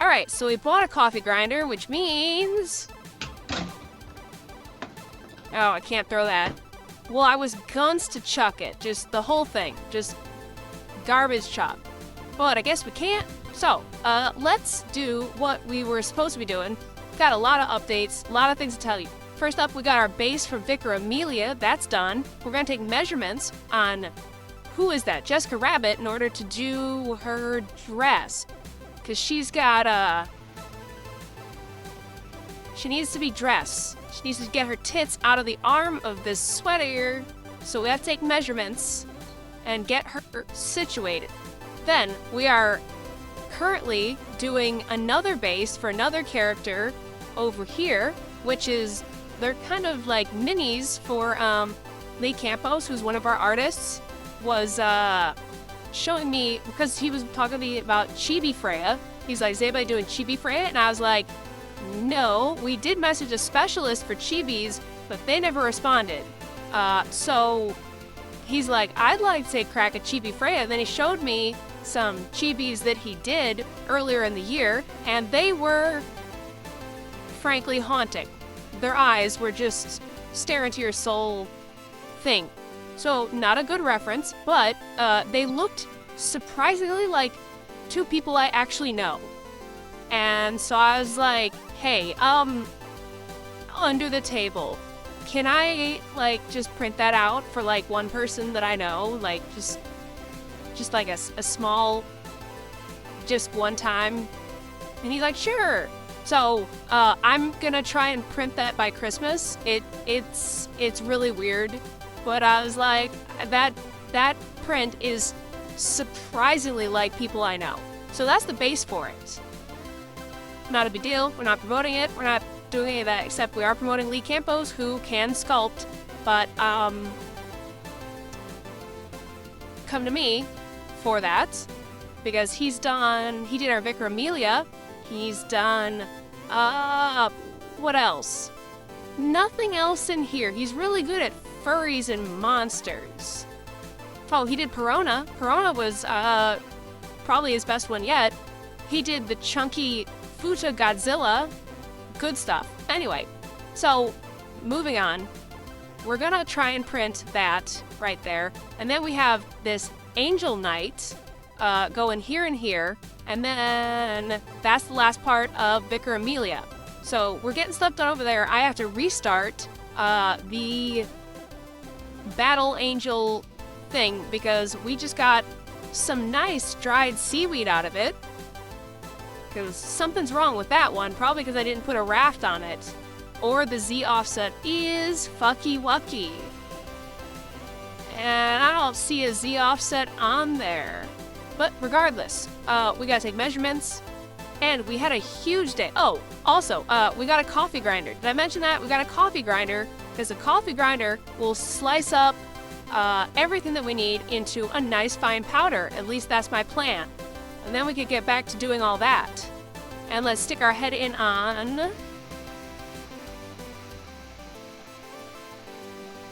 Alright, so we bought a coffee grinder, which means... Oh, I can't throw that. Well, I was guns to chuck it. Just the whole thing. Just garbage chop. But I guess we can't. So, let's do what we were supposed to be doing. Got a lot of updates, a lot of things to tell you. First up, we got our base from Vicar Amelia. That's done. We're going to take measurements on... Who is that? Jessica Rabbit, in order to do her dress. Because she's got, she needs to be dressed. She needs to get her tits out of the arm of this sweater. So we have to take measurements and get her situated. Then, we are currently doing another base for another character over here, which is, they're kind of like minis for, Lee Campos, who's one of our artists, was, showing me, because he was talking to me about Chibi Freya. He's like, is anybody doing Chibi Freya? And I was like, no, we did message a specialist for Chibis, but they never responded. So he's like, I'd like to take a crack at Chibi Freya. And then he showed me some Chibis that he did earlier in the year, and they were frankly haunting. Their eyes were just stare into your soul thing. So, not a good reference, but they looked surprisingly like two people I actually know. And so I was like, hey, under the table, can I, like, just print that out for, like, one person that I know? Like, just like a small, just one time? And he's like, sure. So, I'm gonna try and print that by Christmas. It's really weird. But I was like, that print is surprisingly like people I know. So that's the base for it. Not a big deal. We're not promoting it. We're not doing any of that, except we are promoting Lee Campos, who can sculpt. But, come to me for that. Because he did our Vicar Amelia. He's done, what else? Nothing else in here. He's really good at furries and monsters. Oh, he did Perona. Perona was probably his best one yet. He did the chunky Futa Godzilla. Good stuff. Anyway, so moving on. We're gonna try and print that right there. And then we have this Angel Knight going here and here. And then that's the last part of Vicar Amelia. So we're getting stuff done over there. I have to restart the Battle Angel thing because we just got some nice dried seaweed out of it. Because something's wrong with that one, probably because I didn't put a raft on it. Or the Z offset is fucky wucky. And I don't see a Z offset on there. But regardless, we gotta take measurements. And we had a huge day. Oh, also, we got a coffee grinder. Did I mention that? We got a coffee grinder because a coffee grinder will slice up everything that we need into a nice fine powder. At least that's my plan. And then we could get back to doing all that. And let's stick our head in on...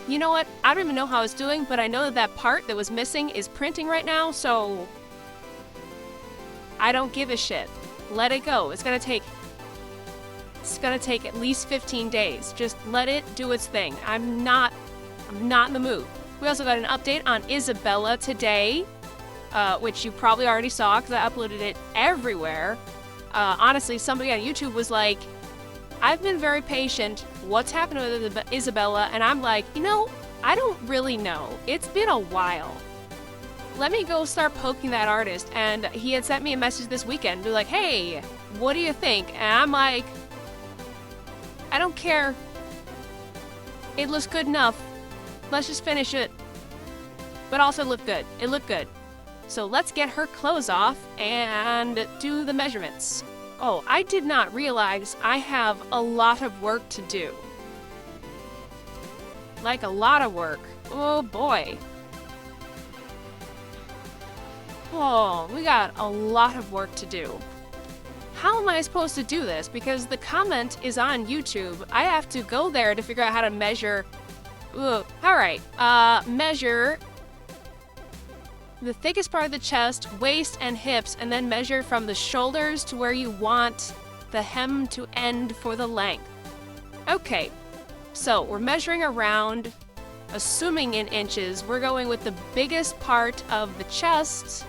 You know what? I don't even know how it's doing, but I know that part that was missing is printing right now, so... I don't give a shit. Let it go. It's gonna take at least 15 days. Just let it do its thing. I'm not in the mood. We also got an update on Isabella today, which you probably already saw because I uploaded it everywhere. Honestly, somebody on YouTube was like, I've been very patient. What's happened with Isabella? And I'm like, you know, I don't really know. It's been a while. Let me go start poking that artist. And he had sent me a message this weekend. Be like, hey, what do you think? And I'm like, I don't care. It looks good enough. Let's just finish it. But also look good. It looked good. So let's get her clothes off and do the measurements. Oh, I did not realize I have a lot of work to do. Like a lot of work. Oh boy. Oh, we got a lot of work to do. How am I supposed to do this? Because the comment is on YouTube. I have to go there to figure out how to measure. Alright, measure the thickest part of the chest, waist, and hips, and then measure from the shoulders to where you want the hem to end for the length. Okay, so we're measuring around, assuming in inches, we're going with the biggest part of the chest.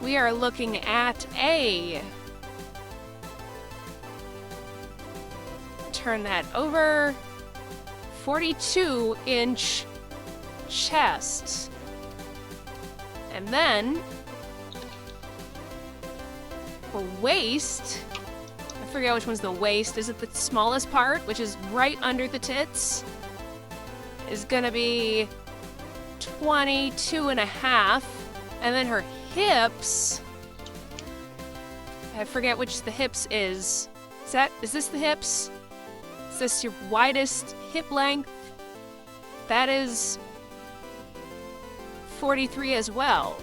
We are looking at a... Turn that over. 42-inch chest. And then for waist, I forget which one's the waist. Is it the smallest part, which is right under the tits? Is gonna be 22.5. And then her hips, I forget which the hips is. Is this the hips? Is this your widest hip length? That is 43 as well.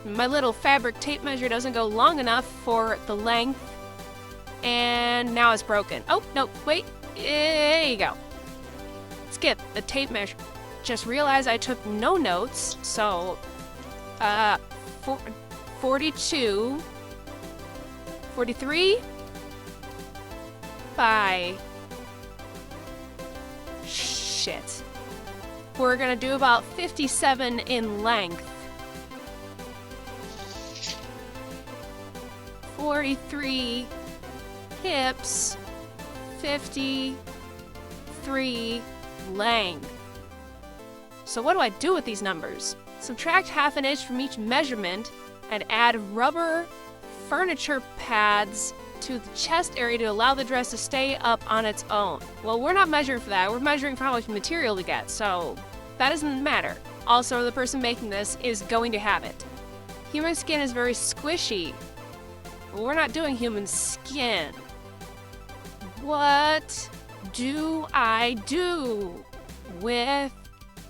My little fabric tape measure doesn't go long enough for the length. And now it's broken. Oh, no, wait. There you go. Skip the tape measure. Just realized I took no notes, so 42, 43 by... Shit. We're gonna do about 57 in length. 43 hips, 53 length. So what do I do with these numbers? Subtract half an inch from each measurement and add rubber furniture pads to the chest area to allow the dress to stay up on its own. Well, we're not measuring for that. We're measuring for how much material to get, so that doesn't matter. Also, the person making this is going to have it. Human skin is very squishy. We're not doing human skin. What do I do with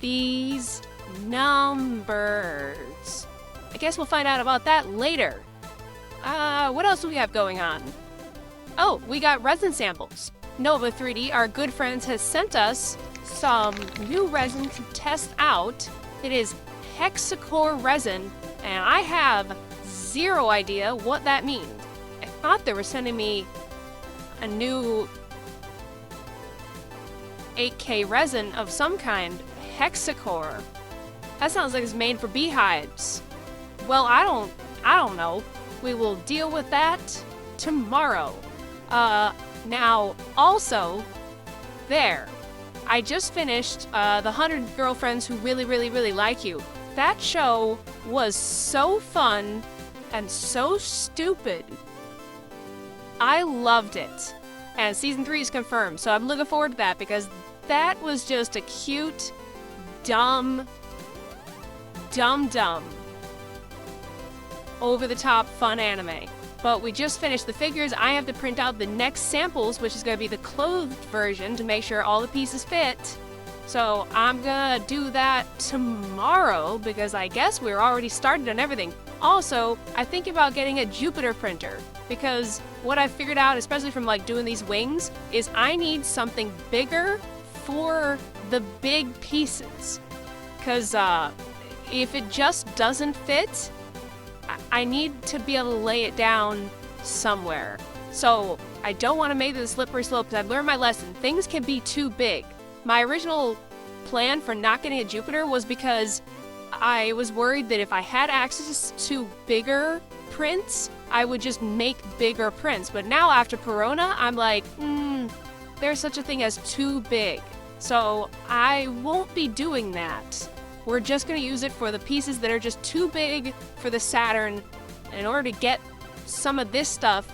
these numbers? I guess we'll find out about that later. What else do we have going on? Oh, we got resin samples. Nova 3D, our good friends, has sent us some new resin to test out. It is hexacore resin, and I have zero idea what that means. I thought they were sending me a new 8K resin of some kind. Hexacore. That sounds like it's made for beehives. Well, I don't know. We will deal with that tomorrow. Now, also, there. I just finished the 100 Girlfriends Who Really, Really, Really Like You. That show was so fun and so stupid. I loved it. And season 3 is confirmed, so I'm looking forward to that because that was just a cute, dumb, over-the-top fun anime. But we just finished the figures. I have to print out the next samples, which is going to be the clothed version to make sure all the pieces fit. So I'm gonna do that tomorrow because I guess we're already started on everything. Also, I'm thinking about getting a Jupiter printer because what I figured out, especially from like doing these wings, is I need something bigger for the big pieces. Because if it just doesn't fit, I need to be able to lay it down somewhere. So I don't want to make it a slippery slope because I've learned my lesson. Things can be too big. My original plan for not getting a Jupiter was because I was worried that if I had access to bigger prints, I would just make bigger prints. But now after Perona, I'm like, there's such a thing as too big. So I won't be doing that. We're just going to use it for the pieces that are just too big for the Saturn in order to get some of this stuff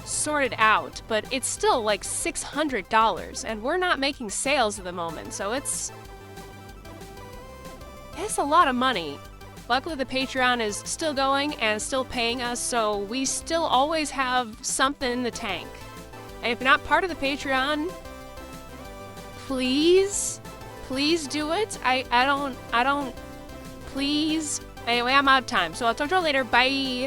sorted out. But it's still like $600 and we're not making sales at the moment, so it's a lot of money. Luckily the Patreon is still going and still paying us, so we still always have something in the tank. And if you're not part of the Patreon, please do it. I don't, please. Anyway, I'm out of time, so I'll talk to you later. Bye.